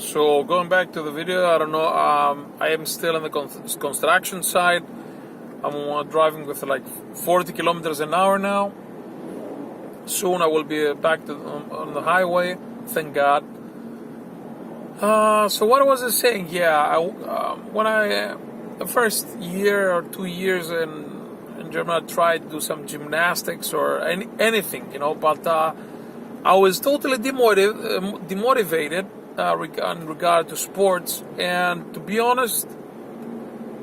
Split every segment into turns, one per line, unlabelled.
So going back to the video, I don't know. I am still in the construction site. I'm driving with like 40 kilometers an hour now. Soon I will be back on the highway. Thank God. So what was I saying? Yeah, when I the first year or 2 years in Germany, I tried to do some gymnastics or anything, but I was totally demotivated in regard to sports, and to be honest,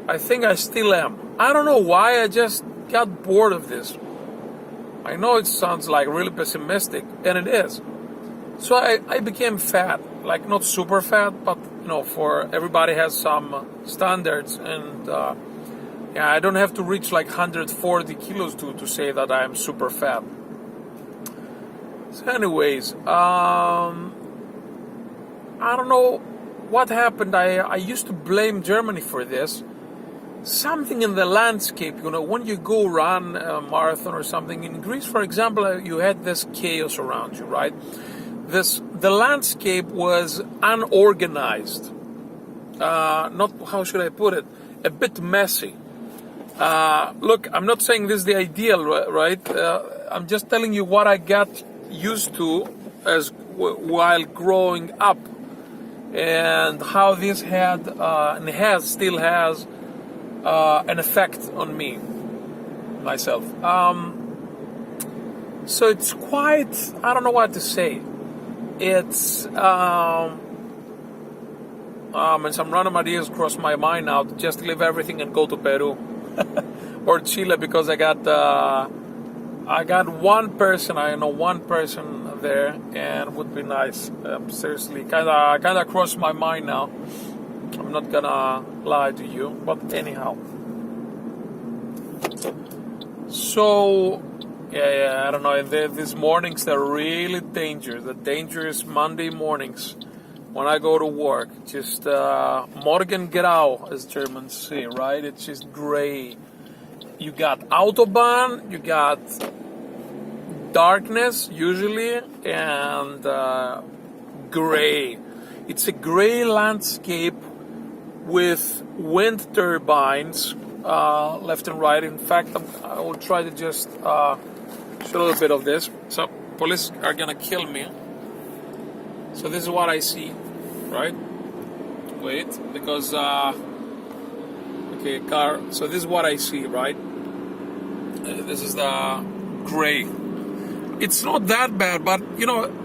I think I still am. I don't know why, I just got bored of this. I know it sounds like really pessimistic, and it is. So I became fat, like not super fat, but for everybody has some standards, and I don't have to reach like 140 kilos to say that I am super fat. So anyways, I don't know what happened. I used to blame Germany for this. Something in the landscape, when you go run a marathon or something in Greece, for example, you had this chaos around you, right? The landscape was unorganized. Not, how should I put it? A bit messy. Look, I'm not saying this is the ideal, right? I'm just telling you what I got used to while growing up, and how this had and still has an effect on myself. So it's quite, I don't know what to say. It's and some random ideas cross my mind now to just leave everything and go to Peru or Chile, because I got one person. I know one person there, and it would be nice. Seriously, kind of crossed my mind now. I'm not gonna lie to you, but anyhow. So, I don't know. These mornings, they're really dangerous. The dangerous Monday mornings when I go to work. Just Morgengrau, as Germans say, right? It's just gray. You got Autobahn, you got darkness usually, and gray. It's a gray landscape with wind turbines left and right. In fact, I will try to just show a little bit of this. So police are gonna kill me. So this is what I see, right? Wait, because okay, car. So this is what I see, right? This is the gray. It's not that bad, but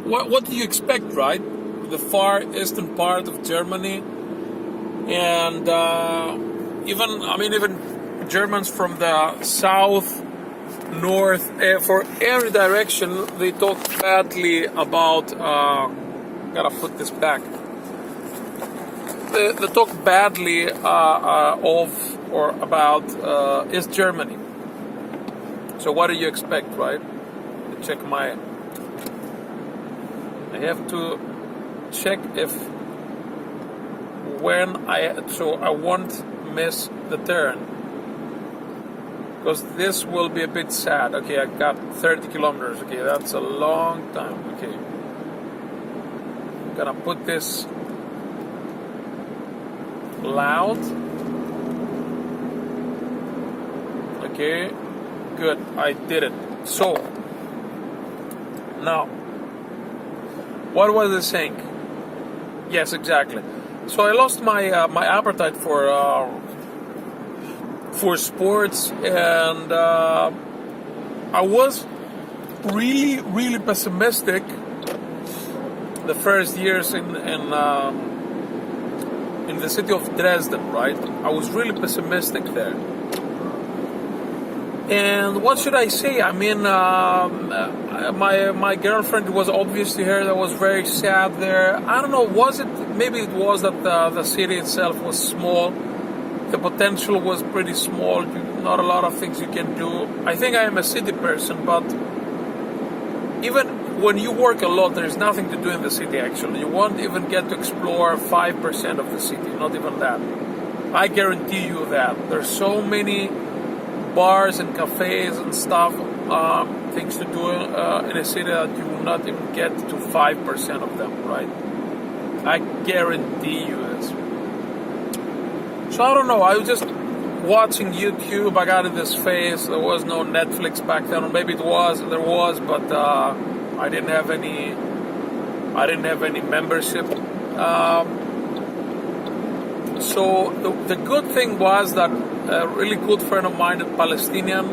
what do you expect, right? The far eastern part of Germany, and even Germans from the south, north, for every direction, they talk badly about. Gotta put this back. They talk badly of or about East Germany. So what do you expect, right? Check I have to check so I won't miss the turn, because this will be a bit sad. Okay, I got 30 kilometers. Okay, that's a long time. Okay, I'm gonna put this loud. Okay, good, I did it. So now, what was I saying? Yes, exactly. So I lost my appetite for sports, and I was really, really pessimistic the first years in the city of Dresden. Right, I was really pessimistic there. And what should I say? I mean, my girlfriend, was obviously her that was very sad there. I don't know, maybe it was that the city itself was small. The potential was pretty small. Not a lot of things you can do. I think I am a city person, but even when you work a lot, there's nothing to do in the city actually. You won't even get to explore 5% of the city, not even that. I guarantee you that. There's so many bars and cafes and stuff, things to do in a city that you will not even get to 5% of them, right? I guarantee you this. So I don't know. I was just watching YouTube. I got in this phase. There was no Netflix back then, or maybe it was. There was, but I didn't have any. I didn't have any membership. So the good thing was that a really good friend of mine, a Palestinian,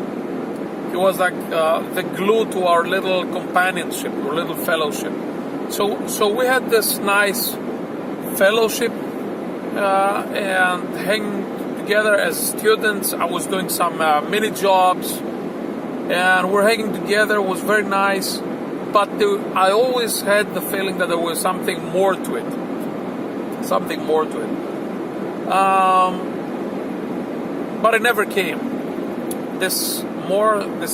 he was like the glue to our little companionship, our little fellowship. So we had this nice fellowship and hanging together as students. I was doing some mini jobs, and we're hanging together. It was very nice, but I always had the feeling that there was something more to it. Something more to it. But it never came. This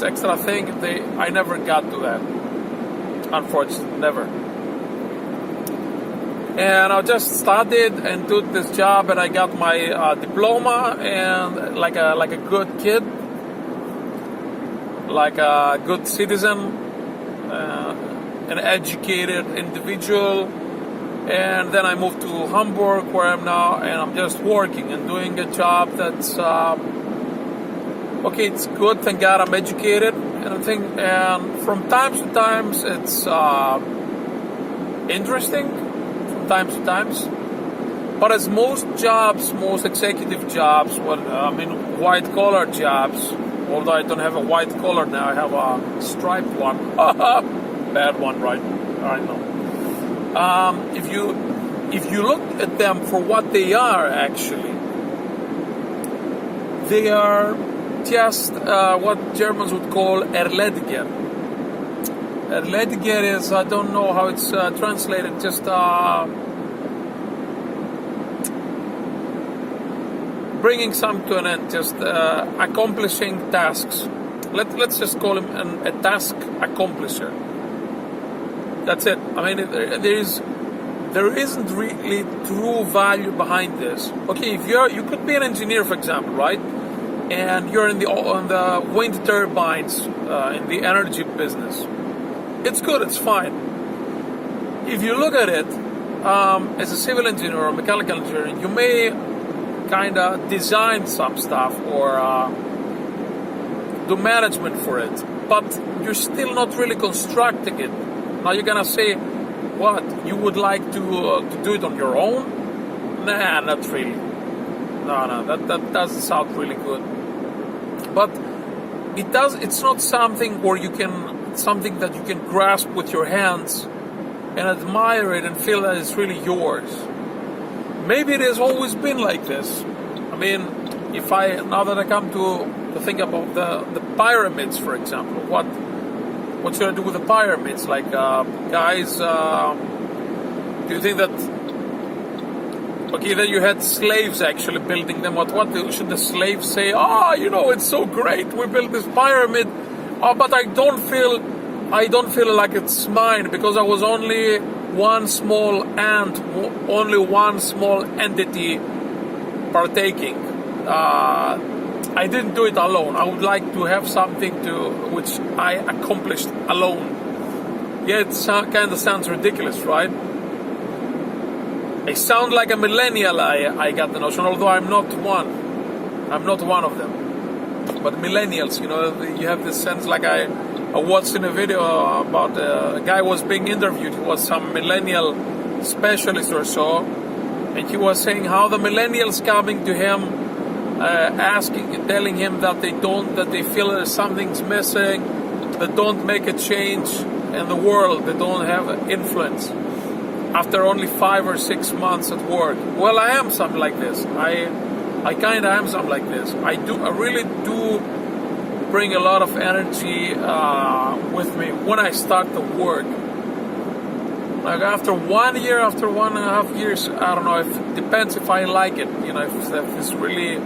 extra thing, I never got to that. Unfortunately, never. And I just studied and did this job, and I got my diploma, and like a good kid, like a good citizen, an educated individual. And then I moved to Hamburg, where I'm now, and I'm just working and doing a job that's okay. It's good, thank God I'm educated, and from time to time it's interesting. From time to times, but as most jobs, most executive jobs, white collar jobs. Although I don't have a white collar now, I have a striped one. Bad one, right? I know. If you look at them for what they are, actually, they are just what Germans would call Erlediger. Erlediger is, I don't know how it's translated, just bringing something to an end, just accomplishing tasks. Let's just call him a task accomplisher. That's it. I mean, there isn't really true value behind this. Okay, if you could be an engineer, for example, right? And you're on the wind turbines in the energy business. It's good. It's fine. If you look at it as a civil engineer or mechanical engineer, you may kind of design some stuff or do management for it, but you're still not really constructing it. Now you're gonna say, what, you would like to do it on your own? Nah, not really. No, that doesn't sound really good. But it does. It's not something that you can grasp with your hands and admire it and feel that it's really yours. Maybe it has always been like this. I mean, now that I come to think about the pyramids, for example, what should I do with the pyramids? Like, guys, do you think that, okay, then you had slaves actually building them. What should the slaves say? It's so great, we built this pyramid, but I don't feel like it's mine because I was only one small ant, only one small entity partaking. I didn't do it alone. I would like to have something which I accomplished alone. Yeah, it kind of sounds ridiculous, right? I sound like a millennial, I got the notion, although I'm not one. I'm not one of them. But millennials, you have this sense, like I watched in a video about a guy was being interviewed. He was some millennial specialist or so, and he was saying how the millennials coming to him, telling him that they feel that something's missing, that don't make a change in the world, they don't have influence after only 5 or 6 months at work. Well, I am something like this. I kind of am something like this. I really do bring a lot of energy with me when I start to work. Like after 1 year, after 1.5 years, I don't know, it depends if I like it, if it's really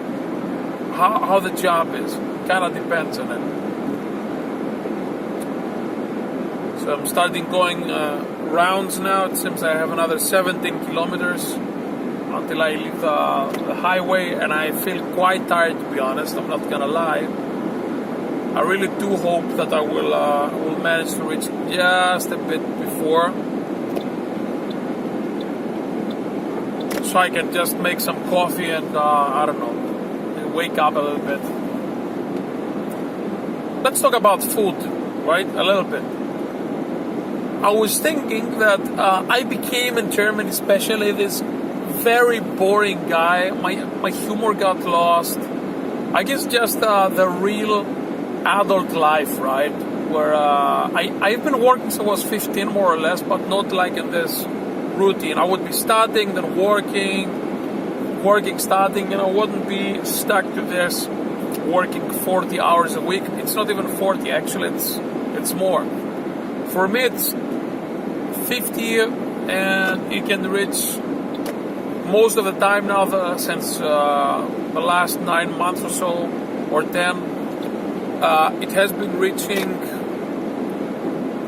how the job is. Kind of depends on it. So I'm starting going rounds now. It seems I have another 17 kilometers until I leave the highway, and I feel quite tired, to be honest. I'm not gonna lie. I really do hope that I will manage to reach just a bit before. so I can just make some coffee and I don't know, and wake up a little bit. Let's talk about food, right? A little bit. I was thinking that I became in Germany, especially, this very boring guy. My humor got lost. I guess just the real adult life, right? Where I've been working since I was 15, more or less, but not like in this routine. I would be studying, then working, studying, and I wouldn't be stuck to this working 40 hours a week. It's not even 40, actually, it's more. For me, it's 50, and it can reach most of the time now, since the last 9 months or so, or 10, it has been reaching,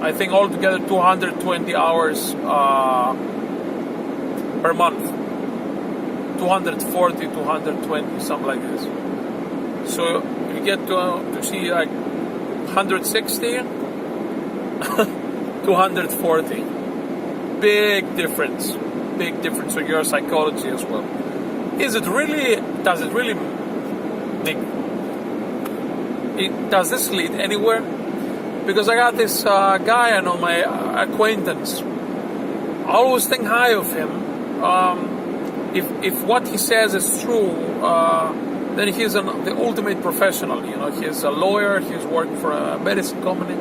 I think altogether 220 hours per month. 240, 220, something like this. So you get to see like 160, 240. Big difference for your psychology as well. Does it really does this lead anywhere? Because I got this guy, I know, my acquaintance. I always think high of him. If what he says is true, then he's the ultimate professional. You know, he's a lawyer. He's working for a medicine company.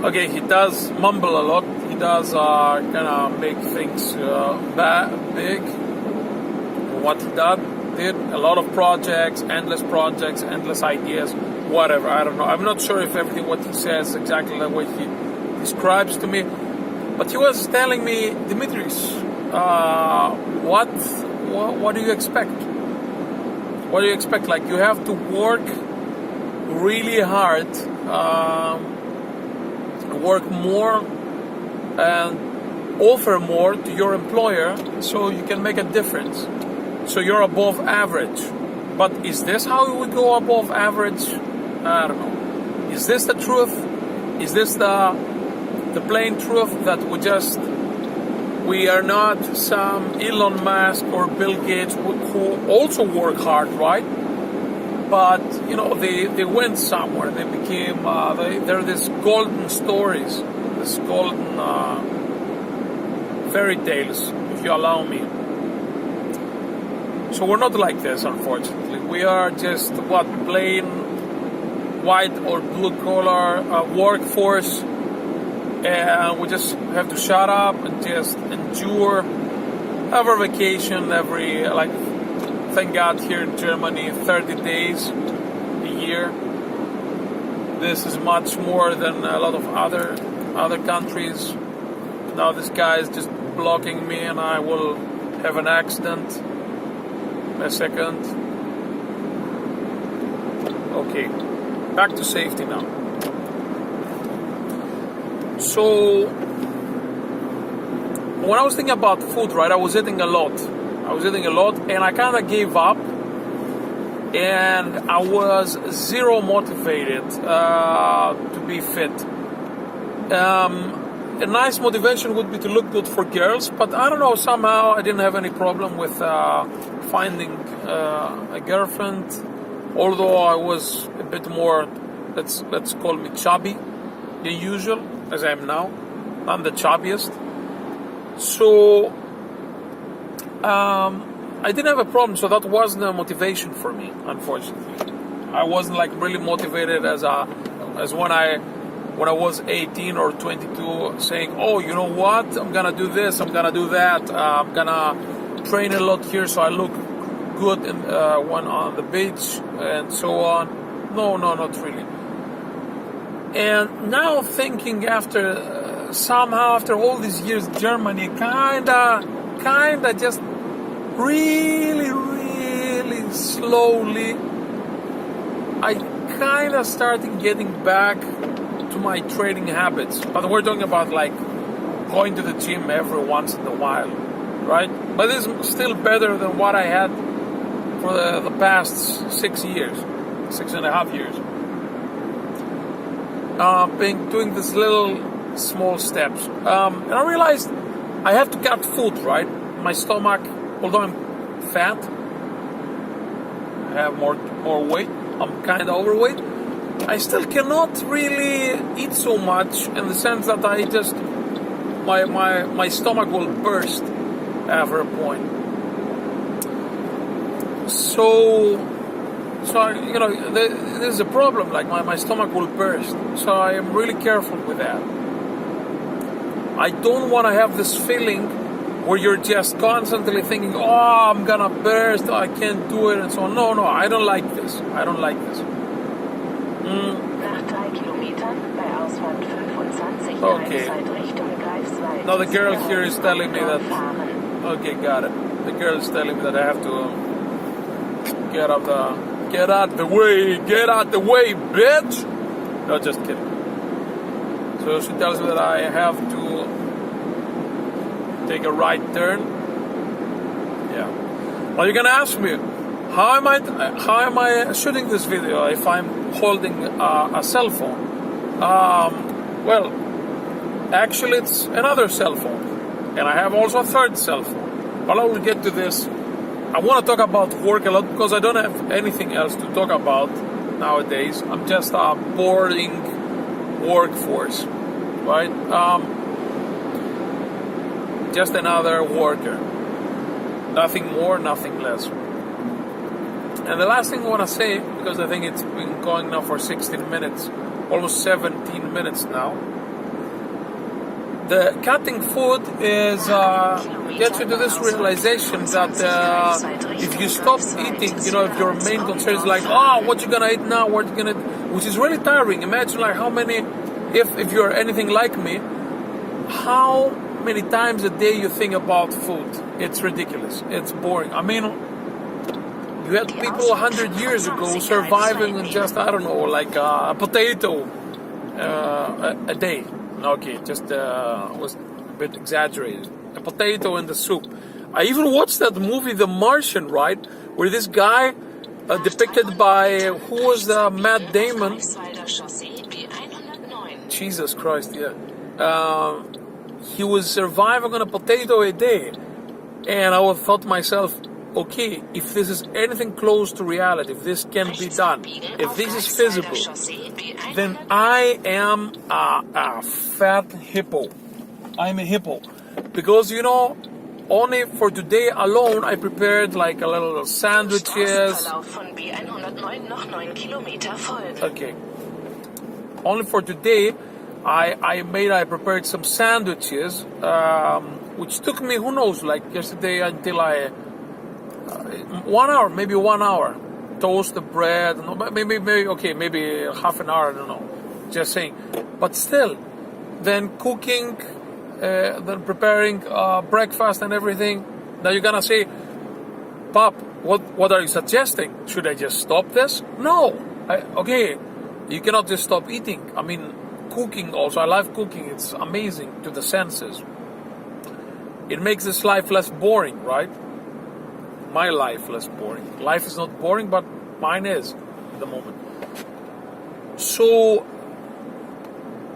Okay, he does mumble a lot. He does kind of make things big. What he did a lot of projects, endless ideas, whatever. I don't know. I'm not sure if everything what he says exactly the way he describes to me. But he was telling me, Dimitris, what do you expect? What do you expect? Like, you have to work really hard, work more, and offer more to your employer so you can make a difference. So you're above average. But is this how we go above average? I don't know. Is this the truth? Is this the plain truth that we are not some Elon Musk or Bill Gates who also work hard, right? But you know, they went somewhere. They became they're these golden stories, this golden fairy tales, if you allow me. So we're not like this, unfortunately. We are just plain white or blue collar workforce, and we just have to shut up and just endure. Have our vacation thank God here in Germany, 30 days a year. This is much more than a lot of other countries. Now this guy is just blocking me, and I will have an accident. A second. Okay, back to safety now. So when I was thinking about food, right, I was eating a lot, and I kind of gave up, and I was zero motivated to be fit. A nice motivation would be to look good for girls, but I don't know, somehow I didn't have any problem with finding a girlfriend, although I was a bit more, let's call me chubby than usual, as I am now. I'm the chubbiest. So I didn't have a problem, so that wasn't a motivation for me, unfortunately. I wasn't like really motivated as when I was 18 or 22, saying, oh, you know what, I'm gonna do this, I'm gonna do that, I'm gonna train a lot here so I look good when on the beach and so on. No, not really. And now thinking after all these years, Germany kinda just really slowly, I kinda started getting back to my training habits. But we're talking about like going to the gym every once in a while, right? But it's still better than what I had for the past 6.5 years. Doing these little small steps. And I realized I have to cut food, right? my stomach, although I'm fat, I have more weight, I'm kind of overweight, I still cannot really eat so much, in the sense that I just, my stomach will burst after a point. So this is a problem, like my stomach will burst. So I am really careful with that. I don't want to have this feeling where you're just constantly thinking, oh, I'm gonna burst, I can't do it, and so on. No, I don't like this. I don't like this. Okay. Now the girl here is telling me that, okay, got it. The girl is telling me that I have to get out the way, bitch! No, just kidding. So she tells me that I have to take a right turn. Yeah. Well, you're gonna ask me, how am I shooting this video if I'm holding a cell phone? Well, actually it's another cell phone, and I have also a third cell phone. But I will get to this. I want to talk about work a lot because I don't have anything else to talk about nowadays. I'm just a boring workforce, right? Just another worker. Nothing more, nothing less. And the last thing I want to say, because I think it's been going now for 16 minutes, almost 17 minutes now. The cutting food is gets you to this realization that if you stop eating, if your main concern is like, oh, what you gonna eat now, which is really tiring. Imagine like how many, if you're anything like me, how many times a day you think about food. It's ridiculous. It's boring. I mean, you had people 100 years ago surviving on just, I don't know, like a potato a day. Okay, just was a bit exaggerated. A potato in the soup. I even watched that movie, The Martian, right? Where this guy, depicted by, who was the Matt Damon? Jesus Christ, yeah. He was surviving on a potato a day. And I thought to myself, okay, if this is anything close to reality, if this can be done, if this is feasible, then I am a fat hippo. I'm a hippo. Because, only for today alone, I prepared like a little sandwiches. Okay. Only for today, I prepared some sandwiches, which took me, who knows, like yesterday until 1 hour, maybe 1 hour. Toast the bread, maybe half an hour, I don't know. Just saying. But still, then cooking, then preparing breakfast and everything. Now you're gonna say, Pop, what are you suggesting? Should I just stop this? No. Okay, you cannot just stop eating. I mean, cooking also. I love cooking. It's amazing to the senses. It makes this life less boring, right? My life less boring. Life is not boring, but mine is at the moment. So,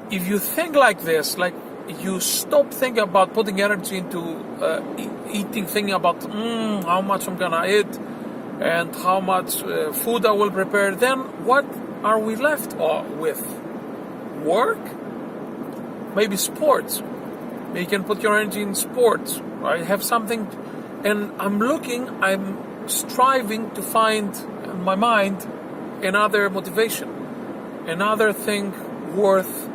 if you think like this, like you stop thinking about putting energy into eating, thinking about how much I'm gonna eat and how much food I will prepare, then what are we left with? Work? Maybe sports. You can put your energy in sports, right? Have something. And I'm striving to find in my mind another motivation, another thing worth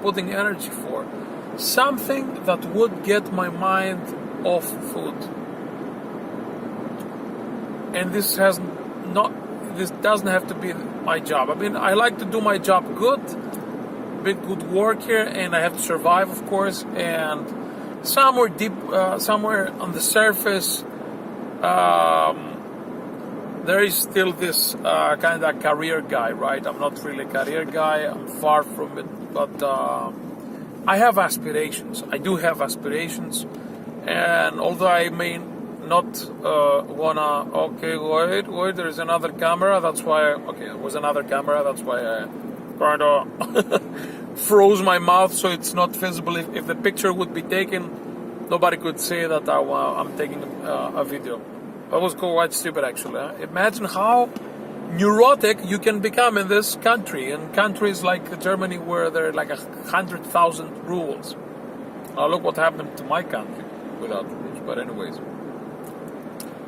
putting energy for, something that would get my mind off food. And this doesn't have to be my job. I mean, I like to do my job good, big good work here, and I have to survive, of course, and somewhere deep, somewhere on the surface, there is still this kind of career guy, right? I'm not really a career guy. I'm far from it. But I have aspirations. I do have aspirations. And although I may not wanna... Okay, wait, there's another camera. That's why... Okay, it was another camera. That's why I kind of... froze my mouth so it's not visible. If the picture would be taken nobody could say that I'm taking a video. That was quite stupid, actually. Imagine how neurotic you can become in this country, in countries like Germany where there are like 100,000 rules. Look what happened to my country without rules. But anyways,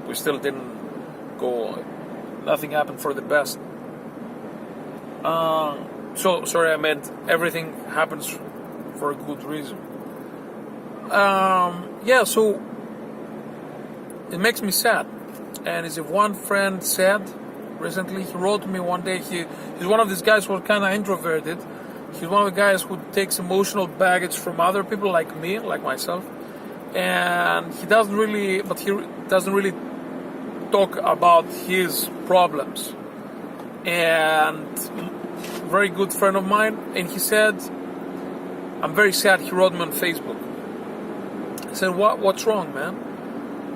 we still didn't go. Nothing happened for the best. So sorry, I meant everything happens for a good reason. Yeah, so it makes me sad. And as if one friend said recently, he wrote to me one day. He's one of these guys who are kind of introverted. He's one of the guys who takes emotional baggage from other people like me, like myself. And he doesn't really talk about his problems. And very good friend of mine, and he said, I'm very sad. He wrote me on Facebook. I said, what's wrong, man?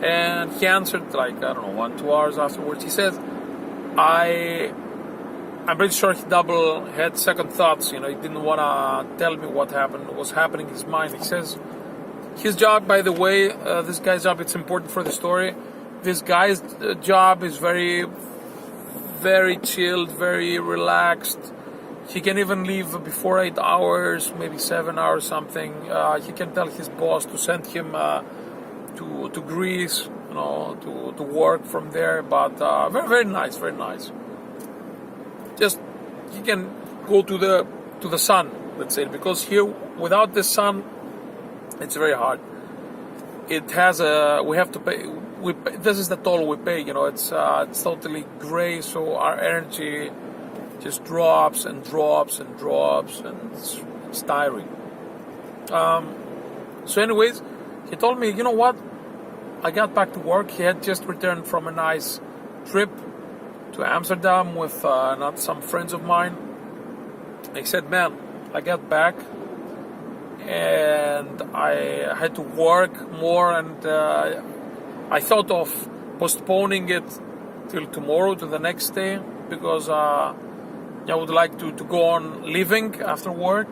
And he answered like, I don't know, 1-2 hours afterwards. He said, I'm pretty sure he had second thoughts. He didn't want to tell me what was happening in his mind. He says, his job, by the way, this guy's job, it's important for the story. This guy's job is very, very chilled, very relaxed. He can even leave before 8 hours, maybe 7 hours, something. He can tell his boss to send him to Greece, to work from there. But very, very nice, very nice. Just he can go to the sun, let's say, because here without the sun, it's very hard. It has we have to pay. This is the toll we pay. It's totally gray, so our energy just drops and drops and drops, and it's tiring. So anyways, he told me, you know what? I got back to work. He had just returned from a nice trip to Amsterdam with not some friends of mine. He said, man, I got back and I had to work more, and I thought of postponing it till tomorrow, to the next day, because I would like to go on living after work.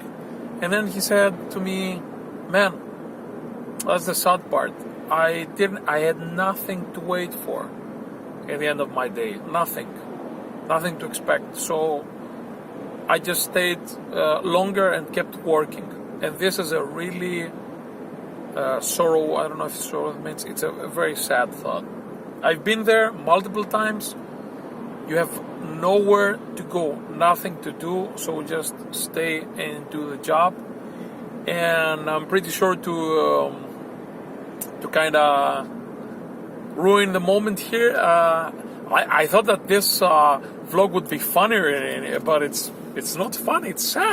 And then he said to me, man, that's the sad part. I had nothing to wait for at the end of my day. Nothing to expect. So I just stayed longer and kept working. And this is a really sorrow. I don't know if sorrow means, it's a very sad thought. I've been there multiple times. You have nowhere to go, nothing to do, so just stay and do the job. And I'm pretty sure to kind of ruin the moment here. I thought that this vlog would be funnier, but it's not funny. It's sad.